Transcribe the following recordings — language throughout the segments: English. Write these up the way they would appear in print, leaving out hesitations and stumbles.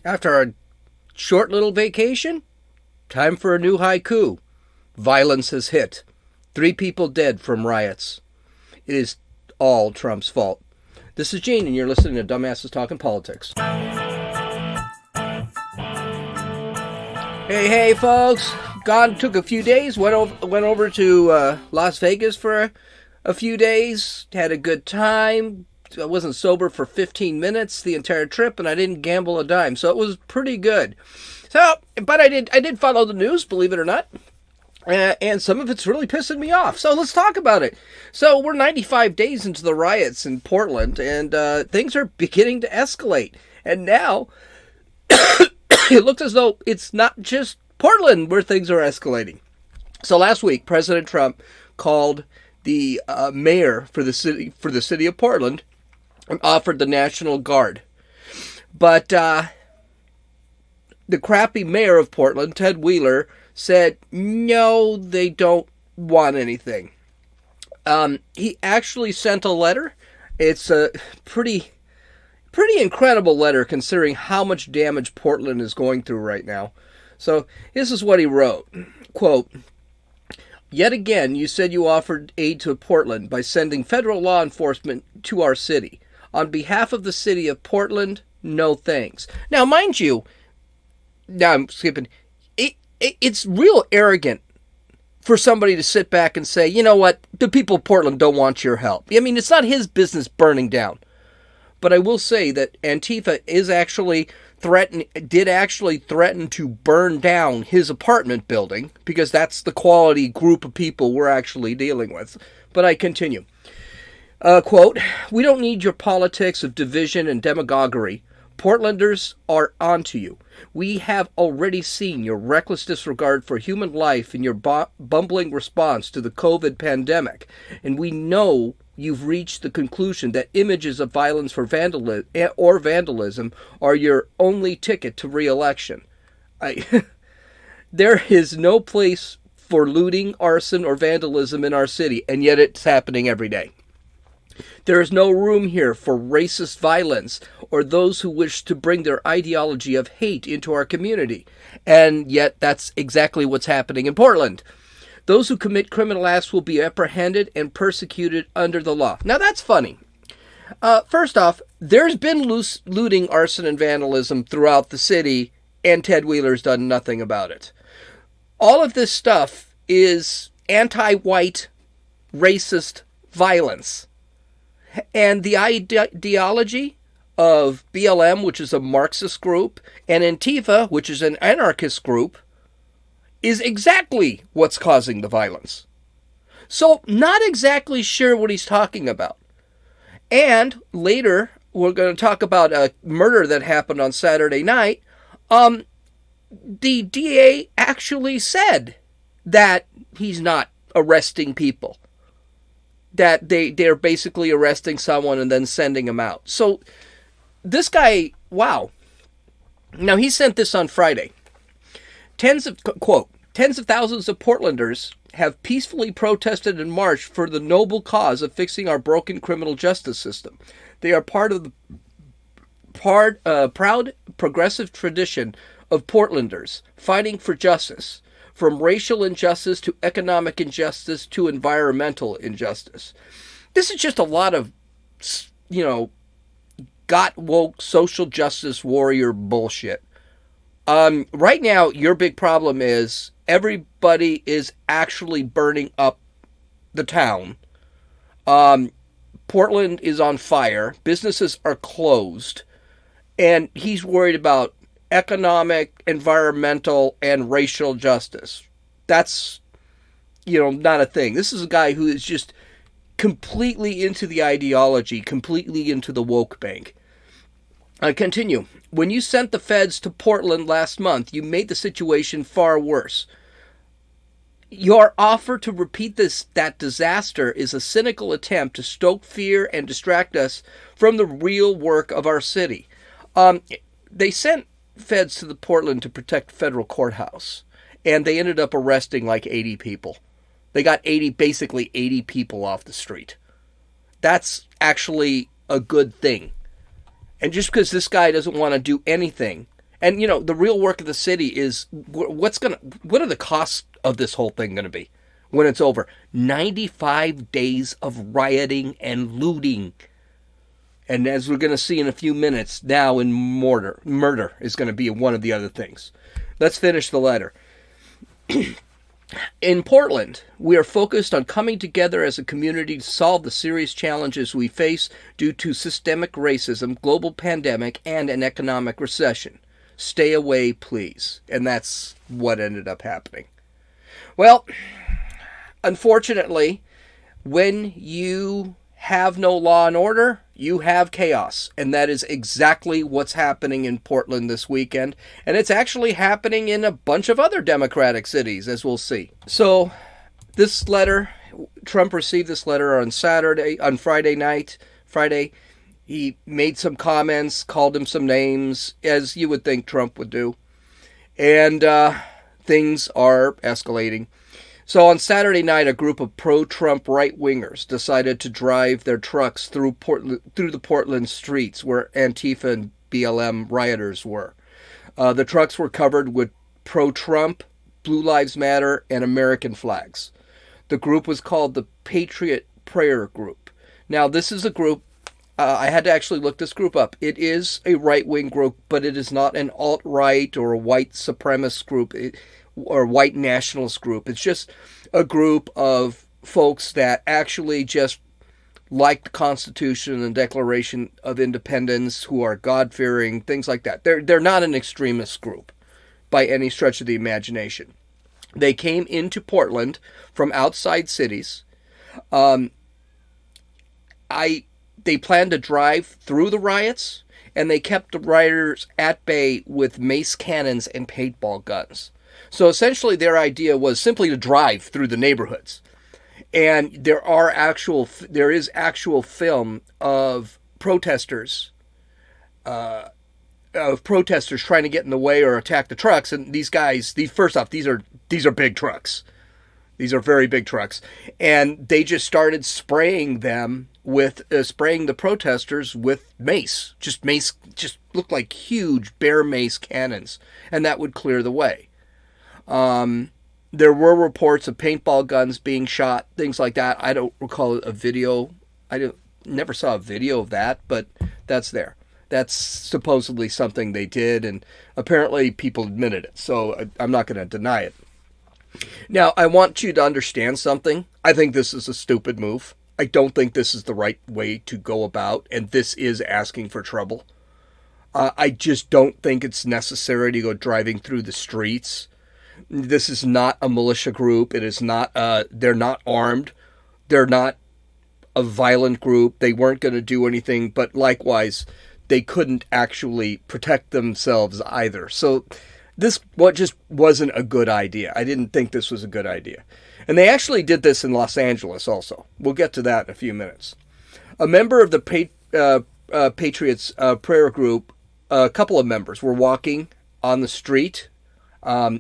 After a short little vacation, time for a new haiku. Violence has hit. 3 people dead from riots. It is all Trump's fault. This is Gene, and you're listening to Dumbasses Talking Politics. Hey, folks. Took a few days. Went over to Las Vegas for a few days. Had a good time. I wasn't sober for 15 minutes the entire trip, and I didn't gamble a dime, so it was pretty good. But I did follow the news, believe it or not. And some of it's really pissing me off. So let's talk about it. So we're 95 days into the riots in Portland, and things are beginning to escalate. And now it looks as though it's not just Portland where things are escalating. So last week, President Trump called the mayor for the city of Portland and offered the National Guard. But the crappy mayor of Portland, Ted Wheeler, said no, they don't want anything. He actually sent a letter. It's a pretty incredible letter considering how much damage Portland is going through right now. So this is what he wrote. Quote, "Yet again, you said you offered aid to Portland by sending federal law enforcement to our city. On behalf of the city of Portland, no thanks." Now, mind you, now I'm skipping. It's real arrogant for somebody to sit back and say, you know what, the people of Portland don't want your help. I mean, it's not his business burning down. But I will say that Antifa did actually threaten to burn down his apartment building, because that's the quality group of people we're actually dealing with. But I continue. Quote, "We don't need your politics of division and demagoguery. Portlanders are onto you. We have already seen your reckless disregard for human life and your bumbling response to the COVID pandemic. And we know you've reached the conclusion that images of violence for vandalism are your only ticket to re-election. There is no place for looting, arson, or vandalism in our city, and yet it's happening every day. There is no room here for racist violence or those who wish to bring their ideology of hate into our community. And yet that's exactly what's happening in Portland. Those who commit criminal acts will be apprehended and persecuted under the law." Now that's funny. First off, there's been looting, arson, and vandalism throughout the city, and Ted Wheeler's done nothing about it. All of this stuff is anti-white, racist violence. And the ideology of BLM, which is a Marxist group, and Antifa, which is an anarchist group, is exactly what's causing the violence. So, not exactly sure what he's talking about. And later, we're going to talk about a murder that happened on Saturday night. The DA actually said that he's not arresting people. That they're basically arresting someone and then sending them out. So this guy, wow. Now he sent this on Friday. Tens of thousands of Portlanders have peacefully protested and marched for the noble cause of fixing our broken criminal justice system. They are part of the proud progressive tradition of Portlanders fighting for justice. From racial injustice to economic injustice to environmental injustice. This is just a lot of, got woke social justice warrior bullshit. Right now, your big problem is everybody is actually burning up the town. Portland is on fire. Businesses are closed. And he's worried about economic, environmental, and racial justice. That's, not a thing. This is a guy who is just completely into the ideology, completely into the woke bank. I continue. "When you sent the feds to Portland last month, you made the situation far worse. Your offer to repeat that disaster is a cynical attempt to stoke fear and distract us from the real work of our city." They sent feds to the Portland to protect federal courthouse, and they ended up arresting like 80 people. They got basically 80 people off the street. That's actually a good thing. And just because this guy doesn't want to do anything And the real work of the city is what are the costs of this whole thing going to be when it's over? 95 days of rioting and looting. And as we're going to see in a few minutes, now in murder is going to be one of the other things. Let's finish the letter. In Portland, we are focused on coming together as a community to solve the serious challenges we face due to systemic racism, global pandemic, and an economic recession. Stay away, please. And that's what ended up happening. Well, unfortunately, when you have no law and order, you have chaos. And that is exactly what's happening in Portland this weekend. And it's actually happening in a bunch of other Democratic cities, as we'll see. So this letter, Trump received this letter on Friday. He made some comments, called him some names, as you would think Trump would do. And things are escalating. So on Saturday night, a group of pro-Trump right-wingers decided to drive their trucks through the Portland streets where Antifa and BLM rioters were. The trucks were covered with pro-Trump, Blue Lives Matter, and American flags. The group was called the Patriot Prayer Group. Now, this is a group, I had to actually look this group up. It is a right-wing group, but it is not an alt-right or a white supremacist group or white nationalist group. It's just a group of folks that actually just like the Constitution and the Declaration of Independence, who are God-fearing, things like that. They're not an extremist group by any stretch of the imagination. They came into Portland from outside cities. They planned to drive through the riots, and they kept the rioters at bay with mace cannons and paintball guns. So essentially their idea was simply to drive through the neighborhoods. And there is actual film of protesters trying to get in the way or attack the trucks. And these guys, first off, these are big trucks. These are very big trucks. And they just started spraying the protesters with mace. Just looked like huge bear mace cannons. And that would clear the way. There were reports of paintball guns being shot, things like that. I don't recall a video. Never saw a video of that, but that's there. That's supposedly something they did, and apparently people admitted it, so I'm not going to deny it. Now, I want you to understand something. I think this is a stupid move. I don't think this is the right way to go about, and this is asking for trouble. I just don't think it's necessary to go driving through the streets. This is not a militia group. It is not. They're not armed. They're not a violent group. They weren't going to do anything, but likewise, they couldn't actually protect themselves either. So this just wasn't a good idea. I didn't think this was a good idea. And they actually did this in Los Angeles also. We'll get to that in a few minutes. A member of the Patriots prayer group, a couple of members, were walking on the street,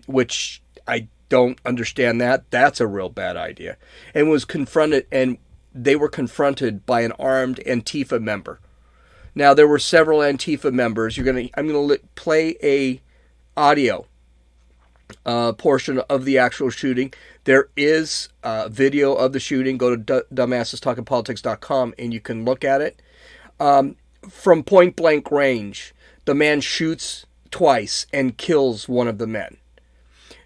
which I don't understand that. That's a real bad idea. And they were confronted by an armed Antifa member. Now, there were several Antifa members. I'm going to play a audio portion of the actual shooting. There is a video of the shooting. Go to dumbassestalkingpolitics.com and you can look at it. From point blank range, the man shoots twice and kills one of the men.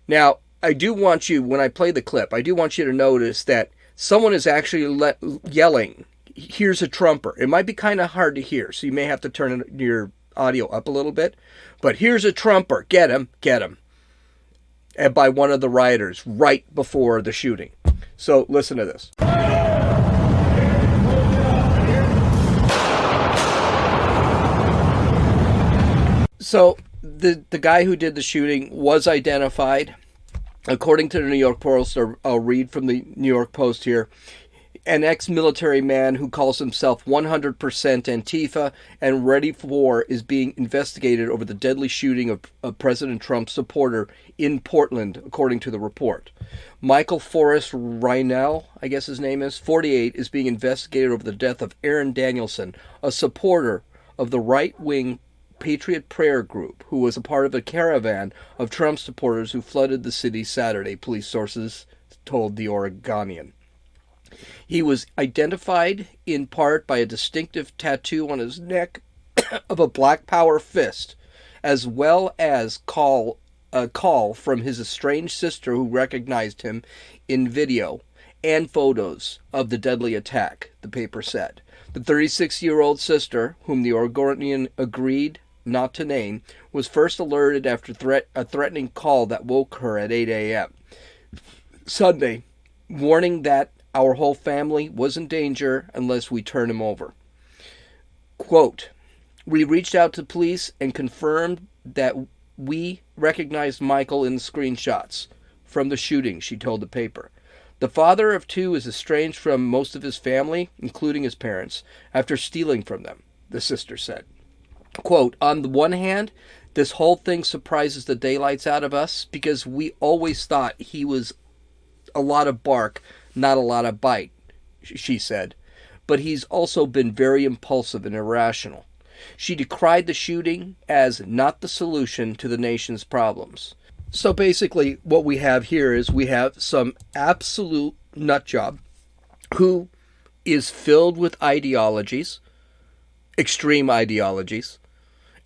Now, I do want you, when I play the clip, I do want you to notice that someone is actually yelling, "Here's a Trumper." It might be kind of hard to hear, so you may have to turn your audio up a little bit. But "Here's a Trumper, get him, get him," and by one of the rioters right before the shooting. So listen to this. So the guy who did the shooting was identified. According to the New York Post, I'll read from the New York Post here, an ex-military man who calls himself 100% Antifa and ready for war is being investigated over the deadly shooting of President Trump's supporter in Portland, according to the report. Michael Forrest Reinell, I guess his name is, 48, is being investigated over the death of Aaron Danielson, a supporter of the right-wing Patriot Prayer Group, who was a part of a caravan of Trump supporters who flooded the city Saturday, police sources told the Oregonian. He was identified in part by a distinctive tattoo on his neck of a Black Power fist, as well as a call from his estranged sister who recognized him in video and photos of the deadly attack, the paper said. The 36-year-old sister, whom the Oregonian agreed not to name, was first alerted after a threatening call that woke her at 8 a.m. Sunday, warning that our whole family was in danger unless we turn him over. Quote, "We reached out to police and confirmed that we recognized Michael in the screenshots from the shooting," she told the paper. "The father of two is estranged from most of his family, including his parents, after stealing from them," the sister said. Quote, "On the one hand, this whole thing surprises the daylights out of us because we always thought he was a lot of bark, not a lot of bite," she said. "But he's also been very impulsive and irrational." She decried the shooting as not the solution to the nation's problems. So basically, what we have here is we have some absolute nutjob who is filled with ideologies, extreme ideologies,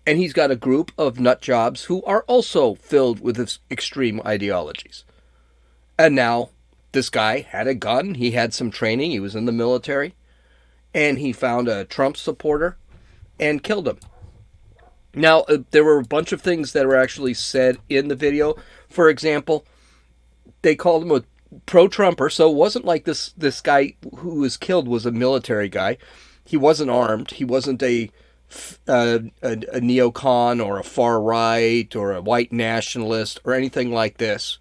and he's got a group of nutjobs who are also filled with extreme ideologies. And now this guy had a gun, he had some training, he was in the military, and he found a Trump supporter and killed him. Now, there were a bunch of things that were actually said in the video. For example, they called him a pro-Trumper, so it wasn't like this guy who was killed was a military guy. He wasn't armed. He wasn't a neocon or a far right or a white nationalist or anything like this.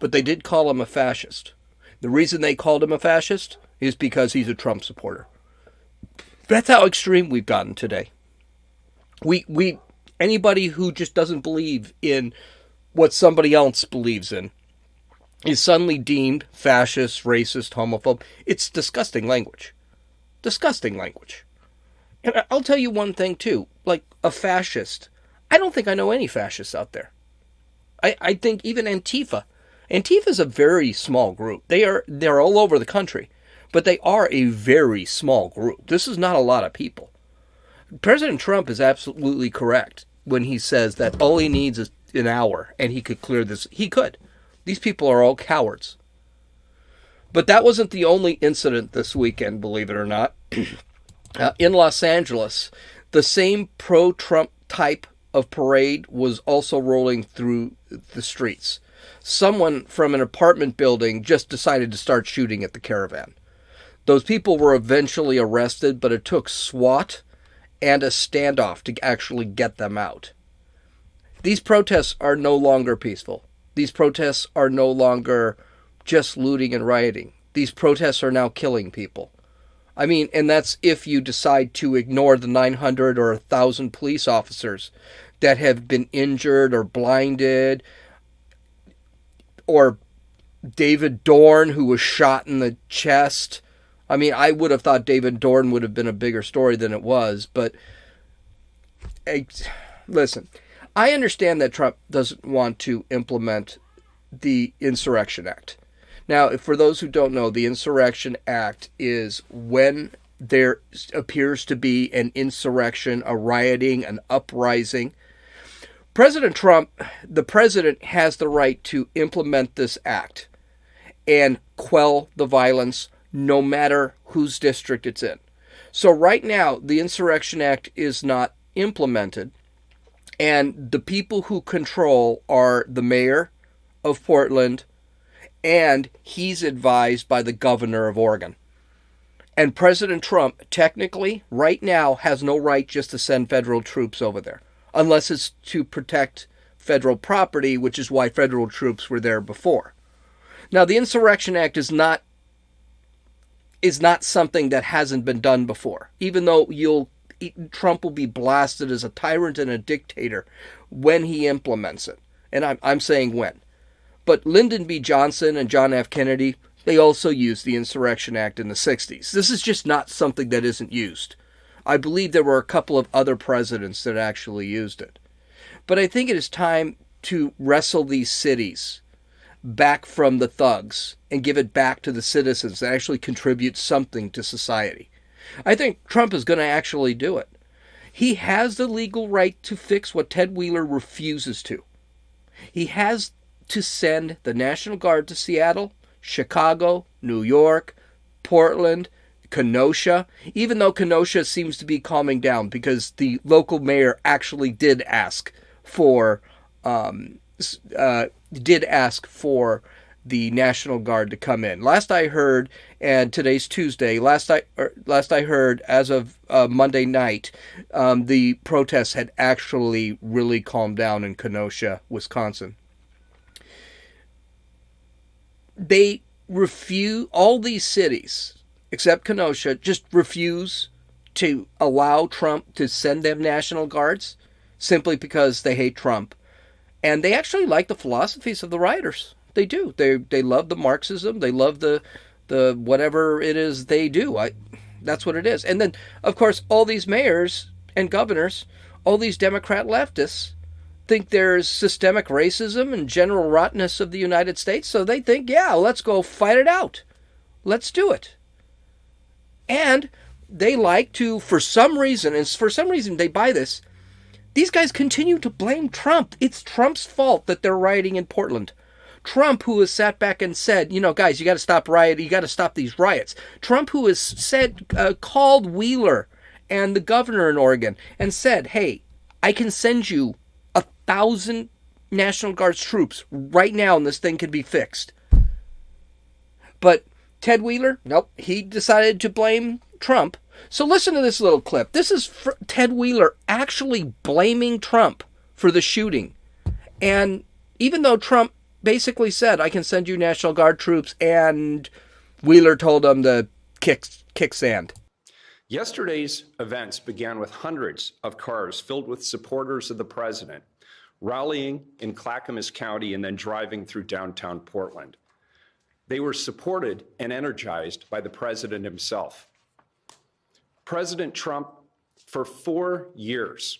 But they did call him a fascist. The reason they called him a fascist is because he's a Trump supporter. That's how extreme we've gotten today. Anybody who just doesn't believe in what somebody else believes in is suddenly deemed fascist, racist, homophobe. It's disgusting language. Disgusting language. And I'll tell you one thing too, like a fascist. I don't think I know any fascists out there. I think even Antifa. Antifa's a very small group. They're all over the country, but they are a very small group. This is not a lot of people. President Trump is absolutely correct when he says that all he needs is an hour and he could clear this. He could. These people are all cowards. But that wasn't the only incident this weekend, believe it or not. In Los Angeles, the same pro-Trump type of parade was also rolling through the streets. Someone from an apartment building just decided to start shooting at the caravan. Those people were eventually arrested, but it took SWAT and a standoff to actually get them out. These protests are no longer peaceful. These protests are no longer just looting and rioting. These protests are now killing people. I mean, and that's if you decide to ignore the 900 or 1,000 police officers that have been injured or blinded, or David Dorn, who was shot in the chest. I mean, I would have thought David Dorn would have been a bigger story than it was, but listen, I understand that Trump doesn't want to implement the Insurrection Act. Now, for those who don't know, the Insurrection Act is when there appears to be an insurrection, a rioting, an uprising. President Trump, the president, has the right to implement this act and quell the violence no matter whose district it's in. So right now, the Insurrection Act is not implemented, and the people who control are the mayor of Portland, and he's advised by the governor of Oregon. And President Trump, technically, right now, has no right just to send federal troops over there, unless it's to protect federal property, which is why federal troops were there before. Now, the Insurrection Act is not something that hasn't been done before, even though Trump will be blasted as a tyrant and a dictator when he implements it. And I'm saying when. But Lyndon B. Johnson and John F. Kennedy, they also used the Insurrection Act in the 60s. This is just not something that isn't used. I believe there were a couple of other presidents that actually used it. But I think it is time to wrestle these cities back from the thugs and give it back to the citizens that actually contribute something to society. I think Trump is going to actually do it. He has the legal right to fix what Ted Wheeler refuses to. He has to send the National Guard to Seattle, Chicago, New York, Portland, Kenosha, even though Kenosha seems to be calming down because the local mayor actually did ask for the National Guard to come in. Last I heard, and today's Tuesday, last I heard, as of Monday night, the protests had actually really calmed down in Kenosha, Wisconsin. They refuse, all these cities, except Kenosha, just refuse to allow Trump to send them National Guards simply because they hate Trump. And they actually like the philosophies of the rioters. They do. They love the Marxism. They love the whatever it is they do. That's what it is. And then, of course, all these mayors and governors, all these Democrat leftists, think there's systemic racism and general rottenness of the United States. So they think, yeah, let's go fight it out. Let's do it. And they like to, for some reason they buy this, these guys continue to blame Trump. It's Trump's fault that they're rioting in Portland. Trump, who has sat back and said, guys, you got to stop rioting. You got to stop these riots. Trump, who has said, called Wheeler and the governor in Oregon and said, hey, I can send you 1,000 National Guard troops right now and this thing can be fixed. But Ted Wheeler, nope, he decided to blame Trump. So listen to this little clip. This is Ted Wheeler actually blaming Trump for the shooting. And even though Trump basically said, I can send you National Guard troops, and Wheeler told him to kick sand. Yesterday's events began with hundreds of cars filled with supporters of the president, rallying in Clackamas County and then driving through downtown Portland. They were supported and energized by the president himself. President Trump, for 4 years,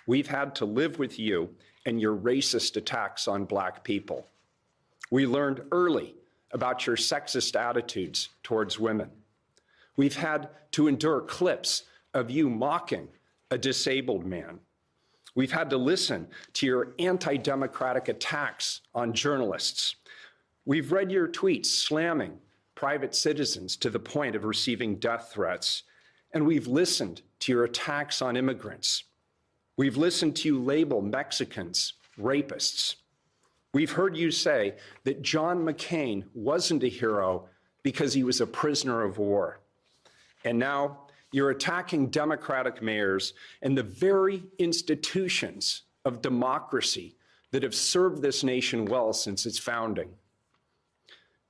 we've had to live with you and your racist attacks on Black people. We learned early about your sexist attitudes towards women. We've had to endure clips of you mocking a disabled man. We've had to listen to your anti-democratic attacks on journalists. We've read your tweets slamming private citizens to the point of receiving death threats. And we've listened to your attacks on immigrants. We've listened to you label Mexicans rapists. We've heard you say that John McCain wasn't a hero because he was a prisoner of war. And now you're attacking Democratic mayors and the very institutions of democracy that have served this nation well since its founding.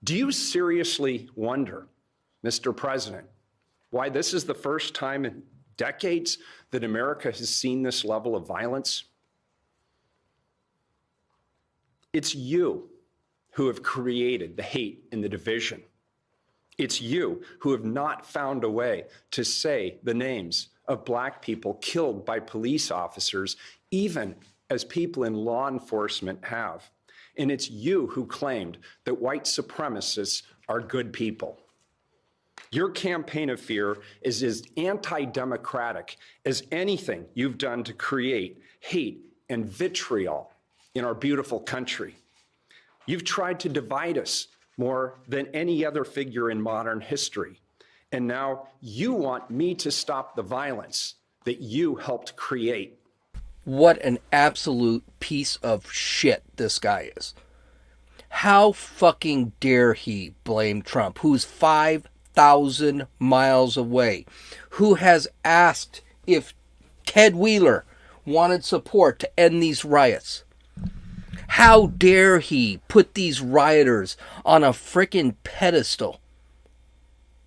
Do you seriously wonder, Mr. President, why this is the first time in decades that America has seen this level of violence? It's you who have created the hate and the division. It's you who have not found a way to say the names of Black people killed by police officers, even as people in law enforcement have. And it's you who claimed that white supremacists are good people. Your campaign of fear is as anti-democratic as anything you've done to create hate and vitriol in our beautiful country. You've tried to divide us more than any other figure in modern history. And now you want me to stop the violence that you helped create. What an absolute piece of shit this guy is. How fucking dare he blame Trump, who's 5,000 miles away, who has asked if Ted Wheeler wanted support to end these riots. How dare he put these rioters on a frickin' pedestal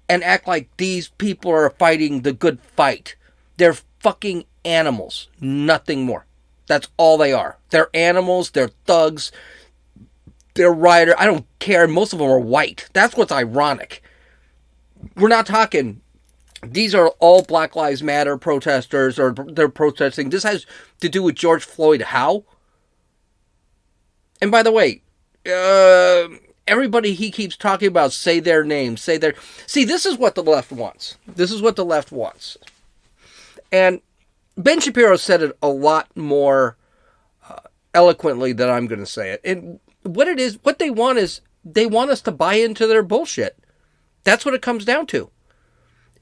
and act like these people are fighting the good fight. They're fucking animals, nothing more. That's all they are. They're animals, they're thugs, they're rioters. I don't care. Most of them are white. That's what's ironic. We're not talking These are all Black Lives Matter protesters, or they're protesting. This has to do with George Floyd. How? And by the way, everybody he keeps talking about, say their names, say their... See, this is what the left wants. This is what the left wants. And Ben Shapiro said it a lot more eloquently than I'm going to say it. And what it is, what they want is, they want us to buy into their bullshit. That's what it comes down to.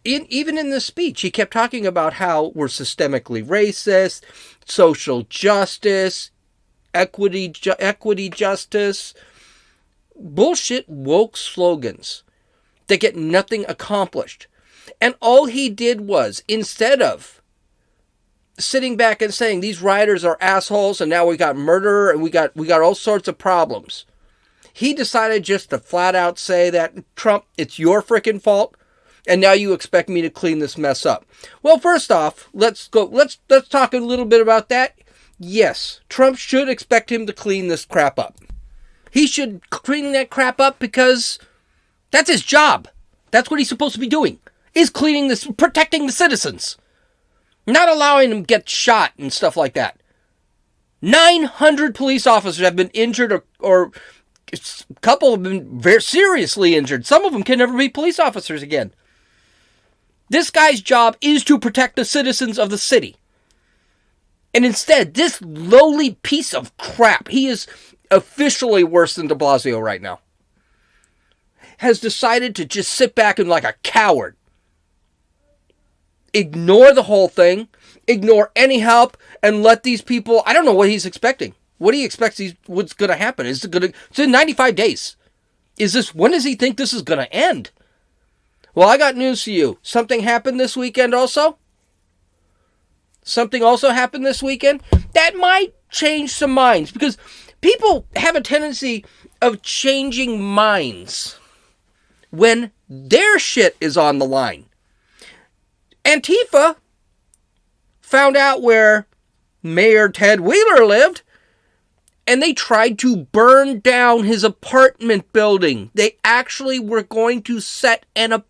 Even in this speech, he kept talking about how we're systemically racist, social justice, equity justice. Bullshit woke slogans that get nothing accomplished. And all he did was, instead of sitting back and saying these rioters are assholes and now we got murder and we got all sorts of problems, he decided just to flat out say that, Trump, it's your freaking fault, and now you expect me to clean this mess up. Well, first off, let's talk a little bit about that. Yes, Trump should expect him to clean this crap up. He should clean that crap up because that's his job. That's what he's supposed to be doing, is cleaning this, protecting the citizens. Not allowing them to get shot and stuff like that. 900 police officers have been injured, or a couple have been very seriously injured. Some of them can never be police officers again. This guy's job is to protect the citizens of the city. And instead, this lowly piece of crap, he is officially worse than de Blasio right now, has decided to just sit back and, like a coward, ignore the whole thing, ignore any help, and let these people... I don't know what he's expecting. What do you expect what's going to happen? It's in 95 days. When does he think this is going to end? Well, I got news for you. Something happened this weekend also. Something also happened this weekend that might change some minds, because people have a tendency of changing minds when their shit is on the line. Antifa found out where Mayor Ted Wheeler lived, and they tried to burn down his apartment building. They actually were going to set the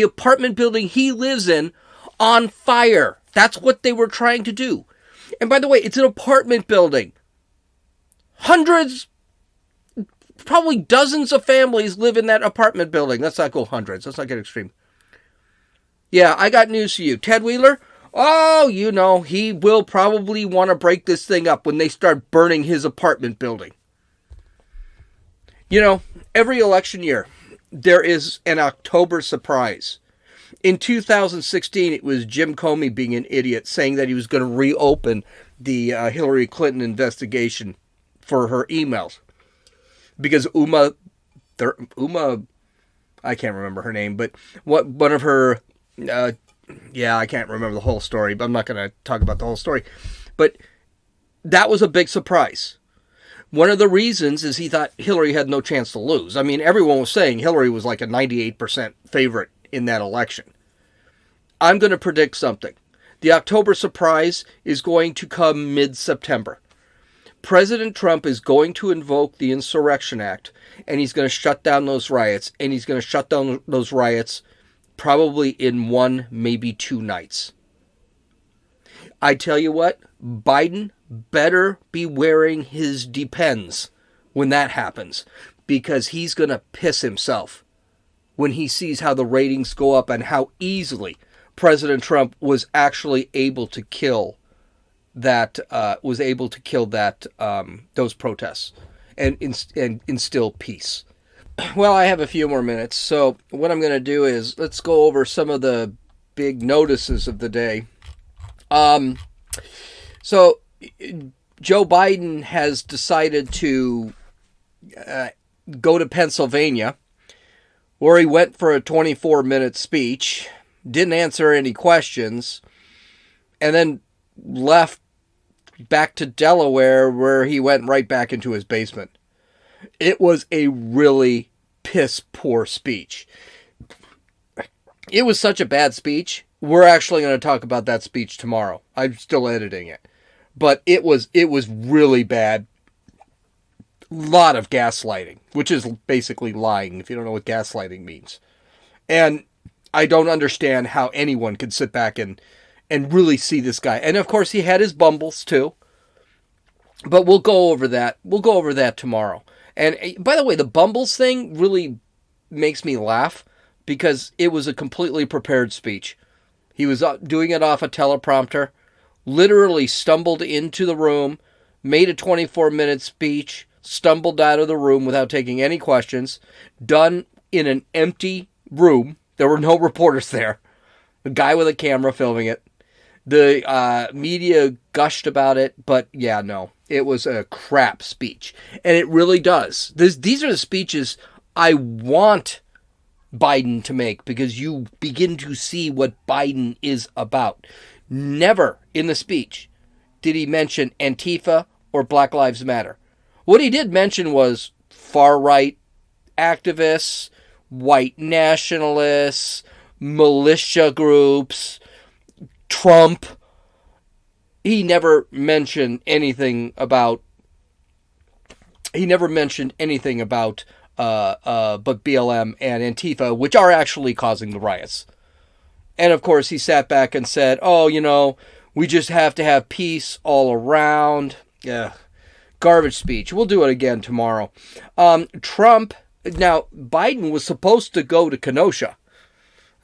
apartment building he lives in, on fire. That's what they were trying to do. And by the way, it's an apartment building. Hundreds, probably dozens of families live in that apartment building. Let's not go hundreds. Let's not get extreme. Yeah, I got news for you. Ted Wheeler, he will probably want to break this thing up when they start burning his apartment building. Every election year, there is an October surprise. In 2016, it was Jim Comey being an idiot, saying that he was going to reopen the Hillary Clinton investigation for her emails. Because Uma, I can't remember her name, but one of her... I can't remember the whole story, but I'm not going to talk about the whole story. But that was a big surprise. One of the reasons is he thought Hillary had no chance to lose. I mean, everyone was saying Hillary was like a 98% favorite in that election. I'm going to predict something. The October surprise is going to come mid-September. President Trump is going to invoke the Insurrection Act, and he's going to shut down those riots, and he's going to shut down those riots probably in 1, maybe 2 nights. I tell you what, Biden better be wearing his Depends when that happens, because he's going to piss himself when he sees how the ratings go up and how easily President Trump was actually able to kill those protests and instill peace. Well, I have a few more minutes, so what I'm going to do is let's go over some of the big notices of the day. So Joe Biden has decided to go to Pennsylvania, where he went for a 24-minute speech, didn't answer any questions, and then left back to Delaware, where he went right back into his basement. It was a really piss-poor speech. It was such a bad speech. We're actually going to talk about that speech tomorrow. I'm still editing it. But it was really bad. A lot of gaslighting, which is basically lying, if you don't know what gaslighting means. And I don't understand how anyone could sit back and really see this guy. And of course, he had his bumbles too. But we'll go over that. We'll go over that tomorrow. And by the way, the bumbles thing really makes me laugh because it was a completely prepared speech. He was doing it off a teleprompter, literally stumbled into the room, made a 24-minute speech, stumbled out of the room without taking any questions, done in an empty room. There were no reporters there. The guy with a camera filming it. The media gushed about it, but yeah, no. It was a crap speech. And it really does. These are the speeches I want Biden to make because you begin to see what Biden is about. Never in the speech did he mention Antifa or Black Lives Matter. What he did mention was far-right activists, white nationalists, militia groups, Trump. He never mentioned anything about but BLM and Antifa, which are actually causing the riots. And of course, he sat back and said, "Oh, we just have to have peace all around." Yeah, garbage speech. We'll do it again tomorrow. Trump. Now, Biden was supposed to go to Kenosha.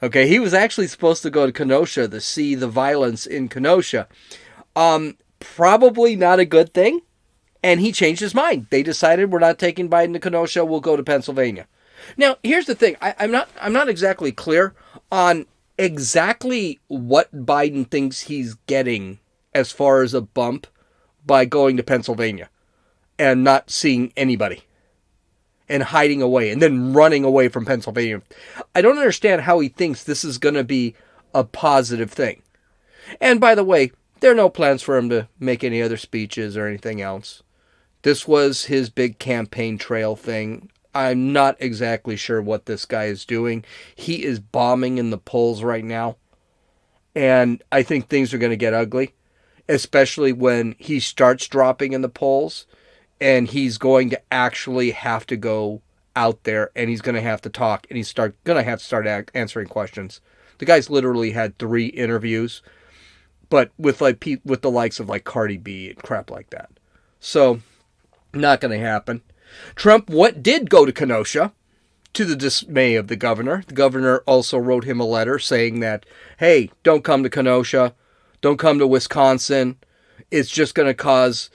Okay, he was actually supposed to go to Kenosha to see the violence in Kenosha. Probably not a good thing. And he changed his mind. They decided we're not taking Biden to Kenosha. We'll go to Pennsylvania. Now, here's the thing. I'm not exactly clear on exactly what Biden thinks he's getting as far as a bump by going to Pennsylvania and not seeing anybody and hiding away and then running away from Pennsylvania. I don't understand how he thinks this is going to be a positive thing. And by the way, there are no plans for him to make any other speeches or anything else. This was his big campaign trail thing. I'm not exactly sure what this guy is doing. He is bombing in the polls right now. And I think things are going to get ugly, especially when he starts dropping in the polls and he's going to actually have to go out there and he's going to have to talk and he's going to have to start answering questions. The guy's literally had 3 interviews, but with the likes of like Cardi B and crap like that. So, not going to happen. Trump did go to Kenosha, to the dismay of the governor. The governor also wrote him a letter saying that, hey, don't come to Kenosha, don't come to Wisconsin. It's just going to cause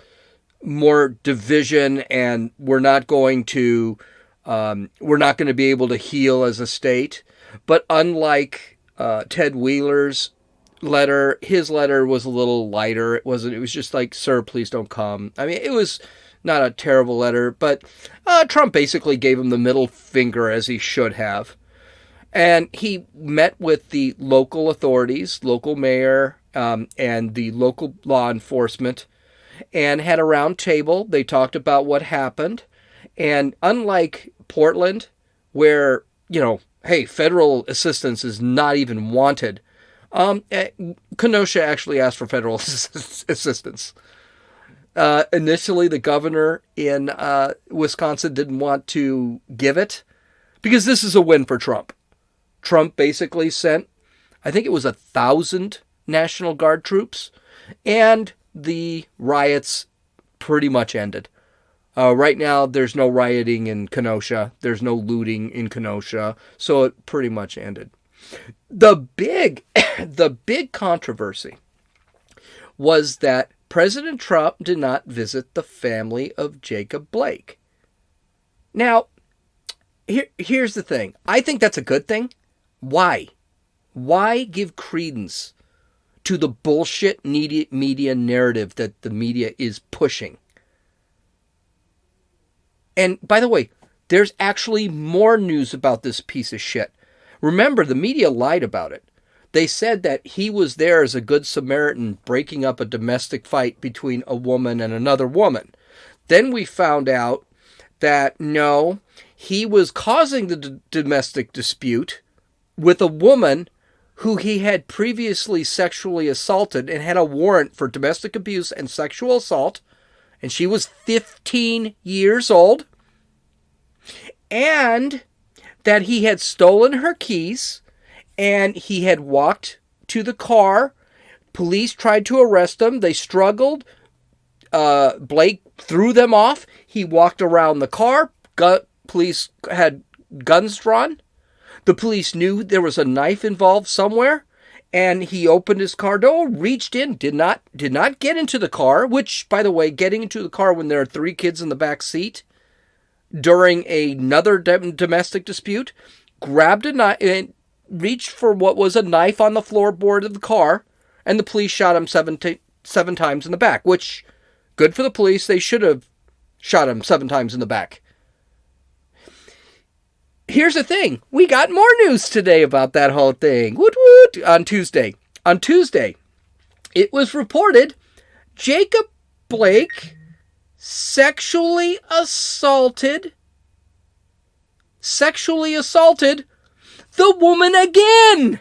more division, and we're not going to be able to heal as a state. But unlike Ted Wheeler's letter, his letter was a little lighter. It was just like, sir, please don't come. I mean, it was not a terrible letter, but Trump basically gave him the middle finger, as he should have. And he met with the local authorities, local mayor, and the local law enforcement, and had a round table. They talked about what happened. And unlike Portland, where, hey, federal assistance is not even wanted, Kenosha actually asked for federal assistance. Initially, the governor in Wisconsin didn't want to give it because this is a win for Trump. Trump basically sent, I think it was 1,000 National Guard troops, and the riots pretty much ended. Right now, there's no rioting in Kenosha. There's no looting in Kenosha, so it pretty much ended. The big controversy was that President Trump did not visit the family of Jacob Blake. Now, here's the thing. I think that's a good thing. Why? Why give credence to the bullshit media narrative that the media is pushing? And by the way, there's actually more news about this piece of shit. Remember, the media lied about it. They said that he was there as a good Samaritan breaking up a domestic fight between a woman and another woman. Then we found out that no, he was causing the domestic dispute with a woman who he had previously sexually assaulted and had a warrant for domestic abuse and sexual assault. And she was 15 years old. And that he had stolen her keys and he had walked to the car. Police tried to arrest him. They struggled. Blake threw them off. He walked around the car. Police had guns drawn. The police knew there was a knife involved somewhere, and he opened his car door, reached in, did not get into the car, which, by the way, getting into the car when there are 3 kids in the back seat during another domestic dispute, grabbed a knife and reached for what was a knife on the floorboard of the car, and the police shot him 7 times in the back, which, good for the police. They should have shot him 7 times in the back. Here's the thing. We got more news today about that whole thing. Woot woot! On Tuesday, it was reported Jacob Blake sexually assaulted the woman again.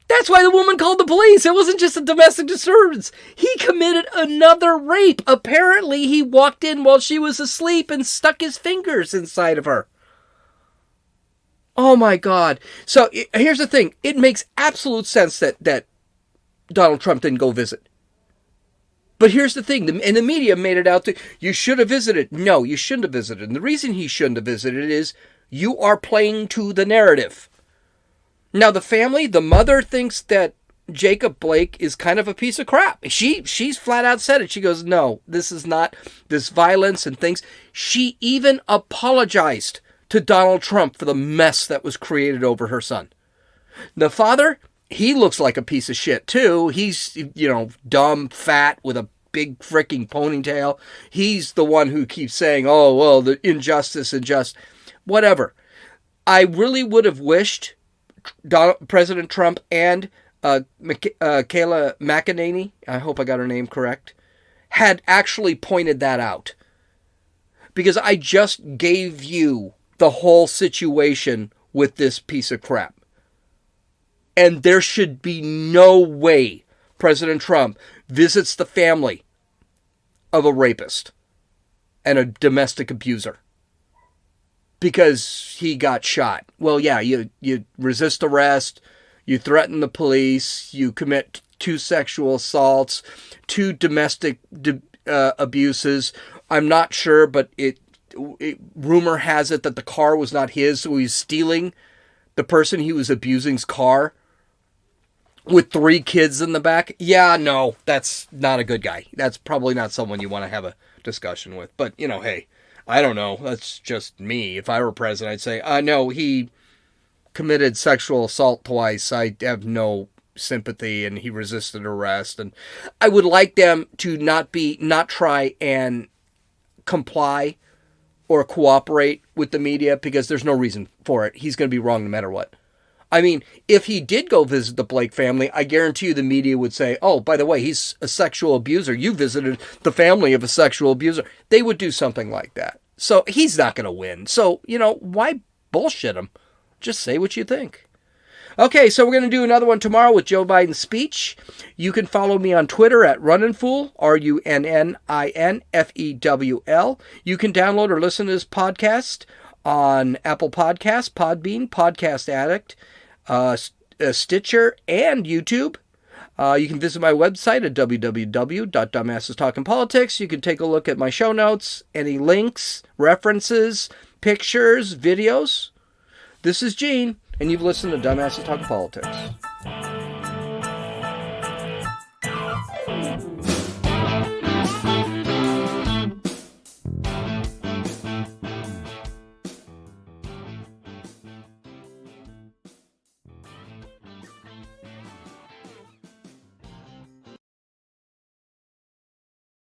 That's why the woman called the police. It wasn't just a domestic disturbance. He committed another rape. Apparently, he walked in while she was asleep and stuck his fingers inside of her. Oh my God. So here's the thing. It makes absolute sense that Donald Trump didn't go visit. But here's the thing. And the media made it out that you should have visited. No, you shouldn't have visited. And the reason he shouldn't have visited is you are playing to the narrative. Now, the family, the mother thinks that Jacob Blake is kind of a piece of crap. She's flat out said it. She goes, no, this is not this violence and things. She even apologized to Donald Trump for the mess that was created over her son. The father, he looks like a piece of shit too. He's, dumb, fat, with a big freaking ponytail. He's the one who keeps saying, oh, well, the injustice, whatever. I really would have wished President Trump and Kayla McEnany, I hope I got her name correct, had actually pointed that out. Because I just gave you the whole situation with this piece of crap. And there should be no way President Trump visits the family of a rapist and a domestic abuser because he got shot. Well, yeah, you resist arrest, you threaten the police, you commit 2 sexual assaults, 2 domestic abuses. I'm not sure, but rumor has it that the car was not his, so he's stealing the person he was abusing's car with 3 kids in the back. Yeah, no, that's not a good guy. That's probably not someone you want to have a discussion with. But, hey, I don't know. That's just me. If I were president, I'd say, no, he committed sexual assault twice. I have no sympathy, and he resisted arrest. And I would like them to not try and comply or cooperate with the media, because there's no reason for it. He's going to be wrong no matter what. I mean, if he did go visit the Blake family, I guarantee you the media would say, oh, by the way, he's a sexual abuser. You visited the family of a sexual abuser. They would do something like that. So he's not going to win. So, why bullshit him? Just say what you think. Okay, so we're going to do another one tomorrow with Joe Biden's speech. You can follow me on Twitter at RunninFool, RUNNINFEWL. You can download or listen to this podcast on Apple Podcasts, Podbean, Podcast Addict, Stitcher, and YouTube. You can visit my website at www.dumbassestalkingpolitics. You can take a look at my show notes, any links, references, pictures, videos. This is Gene, and you've listened to Dumbasses Talking Politics.